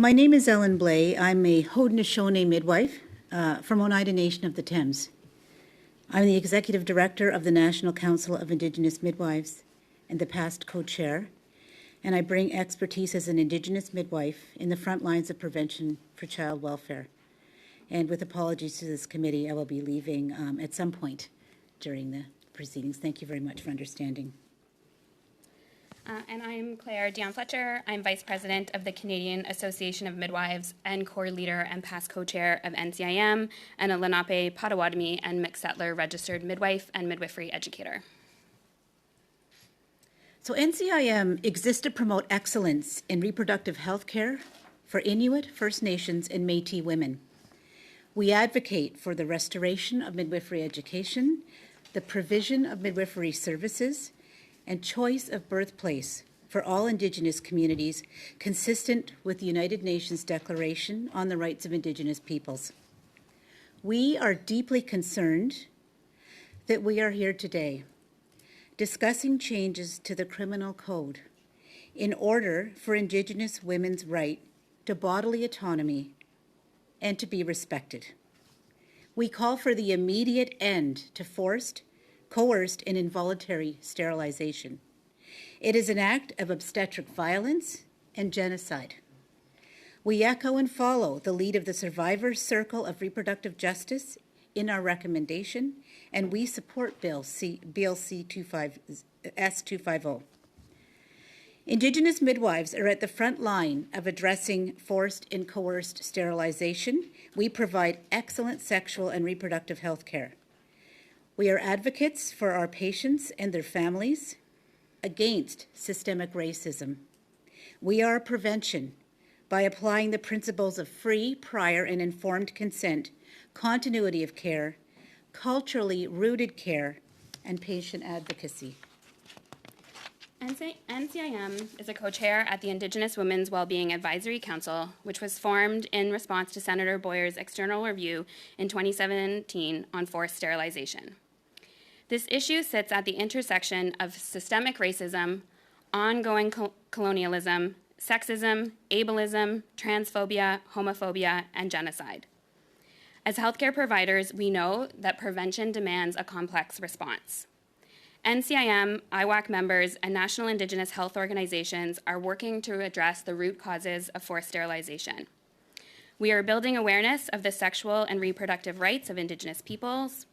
My name is Ellen Blais. I'm a Haudenosaunee midwife from Oneida Nation of the Thames. I'm the Executive Director of the National Council of Indigenous Midwives and the past co-chair, and I bring expertise as an Indigenous midwife in the front lines of prevention for child welfare. And with apologies to this committee, I will be leaving at some point during the proceedings. Thank you very much for understanding. And I'm Claire Dion-Fletcher. I'm Vice President of the Canadian Association of Midwives and core leader and past co-chair of NCIM, and a Lenape, Potawatomi, and Mixed Settler registered midwife and midwifery educator. So NCIM exists to promote excellence in reproductive health care for Inuit, First Nations, and Métis women. We advocate for the restoration of midwifery education, the provision of midwifery services, and choice of birthplace for all Indigenous communities consistent with the United Nations Declaration on the Rights of Indigenous Peoples. We are deeply concerned that we are here today discussing changes to the criminal code in order for Indigenous women's right to bodily autonomy and to be respected. We call for the immediate end to forced, coerced, and involuntary sterilization. It is an act of obstetric violence and genocide. We echo and follow the lead of the Survivors Circle of Reproductive Justice in our recommendation, and we support Bill S-250. Indigenous midwives are at the front line of addressing forced and coerced sterilization. We provide excellent sexual and reproductive health care. We are advocates for our patients and their families against systemic racism. We are prevention by applying the principles of free, prior, and informed consent, continuity of care, culturally rooted care, and patient advocacy. NCIM is a co-chair at the Indigenous Women's Wellbeing Advisory Council, which was formed in response to Senator Boyer's external review in 2017 on forced sterilization. This issue sits at the intersection of systemic racism, ongoing colonialism, sexism, ableism, transphobia, homophobia, and genocide. As healthcare providers, we know that prevention demands a complex response. NCIM, IWAC members, and national Indigenous health organizations are working to address the root causes of forced sterilization. We are building awareness of the sexual and reproductive rights of Indigenous peoples.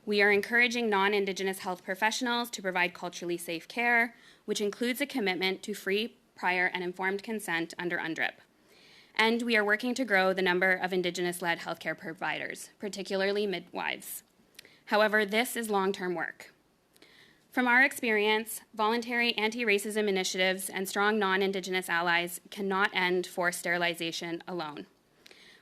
We are encouraging non-Indigenous health professionals to provide culturally safe care, which includes a commitment to free, prior, and informed consent under UNDRIP. And we are working to grow the number of Indigenous-led healthcare providers, particularly midwives. However, this is long-term work. From our experience, voluntary anti-racism initiatives and strong non-Indigenous allies cannot end forced sterilization alone.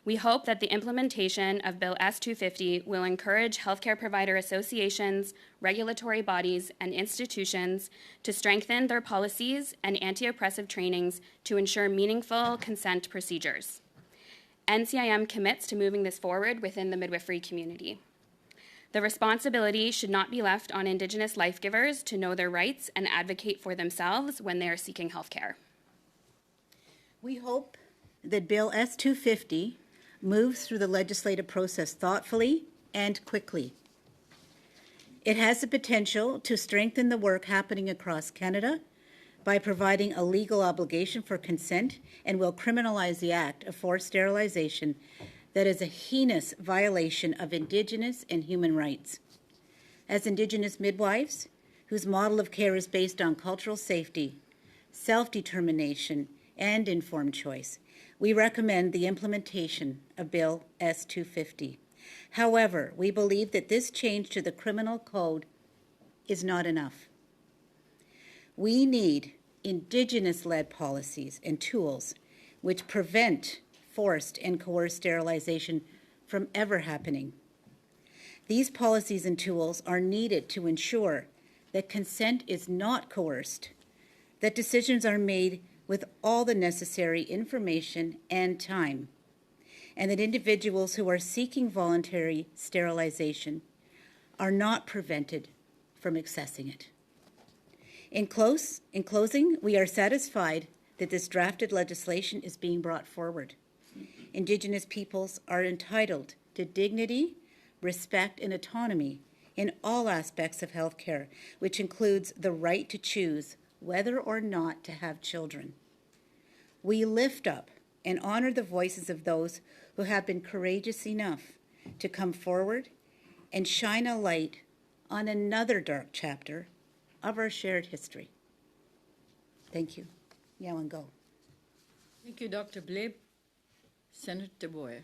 We hope that the implementation of Bill S-250 will encourage healthcare provider associations, regulatory bodies, and institutions to strengthen their policies and anti-oppressive trainings to ensure meaningful consent procedures. NCIM commits to moving this forward within the midwifery community. The responsibility should not be left on Indigenous life givers to know their rights and advocate for themselves when they are seeking healthcare. We hope that Bill S-250 moves through the legislative process thoughtfully and quickly. It has the potential to strengthen the work happening across Canada by providing a legal obligation for consent and will criminalize the act of forced sterilization that is a heinous violation of Indigenous and human rights. As Indigenous midwives, whose model of care is based on cultural safety, self-determination, and informed choice, we recommend the implementation of Bill S-250. However, we believe that this change to the criminal code is not enough. We need Indigenous-led policies and tools which prevent forced and coerced sterilization from ever happening. These policies and tools are needed to ensure that consent is not coerced, that decisions are made with all the necessary information and time, and that individuals who are seeking voluntary sterilization are not prevented from accessing it. In closing, we are satisfied that this drafted legislation is being brought forward. Indigenous peoples are entitled to dignity, respect, and autonomy in all aspects of healthcare, which includes the right to choose whether or not to have children. We lift up and honor the voices of those who have been courageous enough to come forward and shine a light on another dark chapter of our shared history. Thank you. Now and go. Thank you, Dr. Blais. Senator Boyer.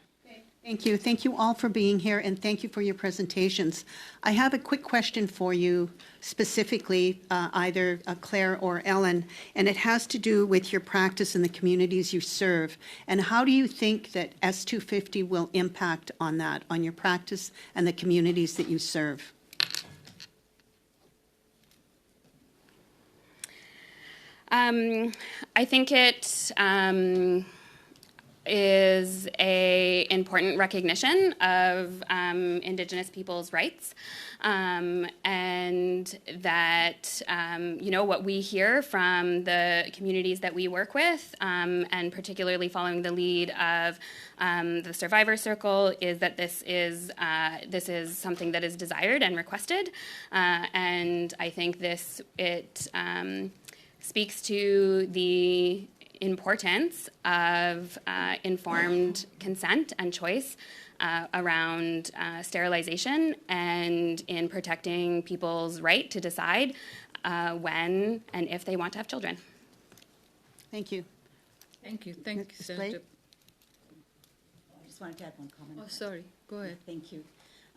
Thank you. Thank you all for being here, and thank you for your presentations. I have a quick question for you, specifically, either Claire or Ellen, and it has to do with your practice in the communities you serve. And how do you think that S-250 will impact on that, on your practice and the communities that you serve? I think it is a important recognition of Indigenous people's rights, and that what we hear from the communities that we work with, and particularly following the lead of the Survivor Circle, is that this is something that is desired and requested, and I think it speaks to the importance of informed consent and choice around sterilization and in protecting people's right to decide when and if they want to have children. Thank you. Thank you. Thank you, Ms. Senator. I just wanted to add one comment. Oh, sorry. Go ahead. Thank you.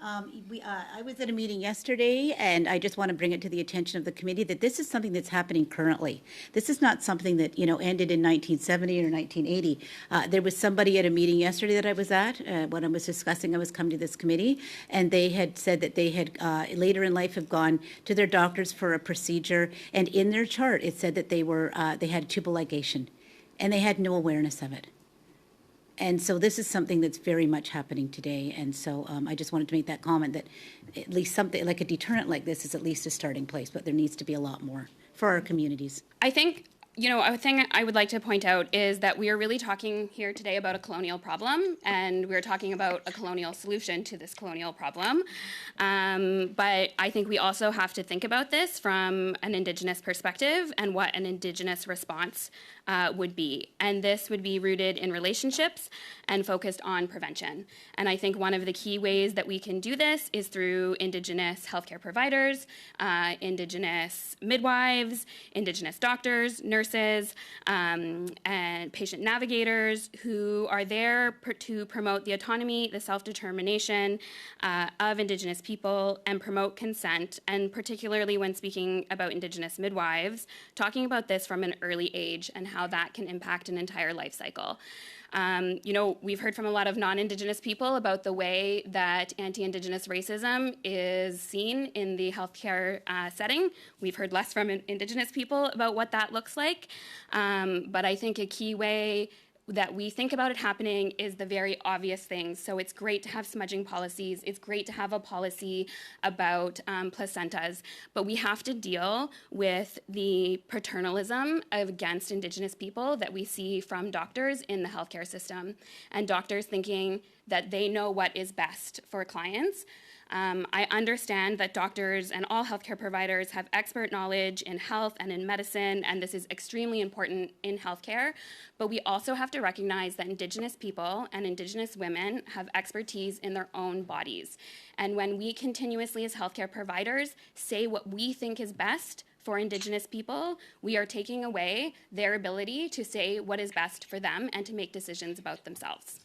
I was at a meeting yesterday, and I just want to bring it to the attention of the committee that this is something that's happening currently. This is not something that, ended in 1970 or 1980. There was somebody at a meeting yesterday that I was at when I was discussing, I was coming to this committee, and they had said that they had later in life have gone to their doctors for a procedure, and in their chart it said that they had tubal ligation, and they had no awareness of it. And so this is something that's very much happening today. And so I just wanted to make that comment that at least something like a deterrent like this is at least a starting place, but there needs to be a lot more for our communities. I think, a thing I would like to point out is that we are really talking here today about a colonial problem, and we're talking about a colonial solution to this colonial problem. But I think we also have to think about this from an Indigenous perspective and what an Indigenous response would be. And this would be rooted in relationships and focused on prevention. And I think one of the key ways that we can do this is through Indigenous healthcare providers, Indigenous midwives, Indigenous doctors, nurses, and patient navigators who are there to promote the autonomy, the self-determination of Indigenous people and promote consent, and particularly when speaking about Indigenous midwives, talking about this from an early age and how that can impact an entire life cycle. We've heard from a lot of non-Indigenous people about the way that anti-Indigenous racism is seen in the healthcare setting. We've heard less from Indigenous people about what that looks like. But I think a key way that we think about it happening is the very obvious things. So it's great to have smudging policies. It's great to have a policy about placentas. But we have to deal with the paternalism against Indigenous people that we see from doctors in the healthcare system, and doctors thinking that they know what is best for clients. I understand that doctors and all healthcare providers have expert knowledge in health and in medicine, and this is extremely important in healthcare. But we also have to recognize that Indigenous people and Indigenous women have expertise in their own bodies. And when we continuously, as healthcare providers, say what we think is best for Indigenous people, we are taking away their ability to say what is best for them and to make decisions about themselves.